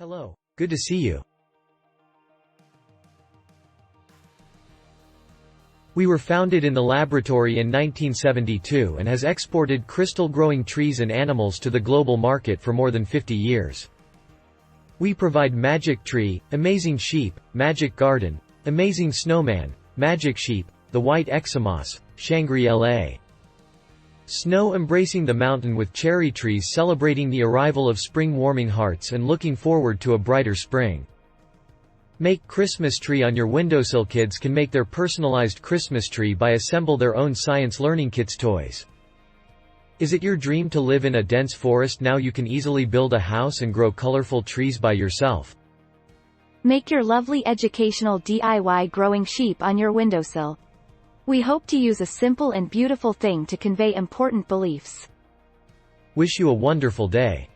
Hello. Good to see you. We were founded in the laboratory in 1972 and has exported crystal-growing trees and animals to the global market for more than 50 years. We provide Magic Tree, Amazing Sheep, Magic Garden, Amazing Snowman, Magic Sheep, the White Echinus, Shangri-La. Snow embracing the mountain with cherry trees celebrating the arrival of spring, warming hearts and looking forward to a brighter spring. Make Christmas tree on your windowsill. Kids can make their personalized Christmas tree by assemble their own science learning kits toys. Is it your dream to live in a dense forest? Now you can easily build a house and grow colorful trees by yourself. Make your lovely educational DIY growing sheep on your windowsill. We hope to use a simple and beautiful thing to convey important beliefs. Wish you a wonderful day.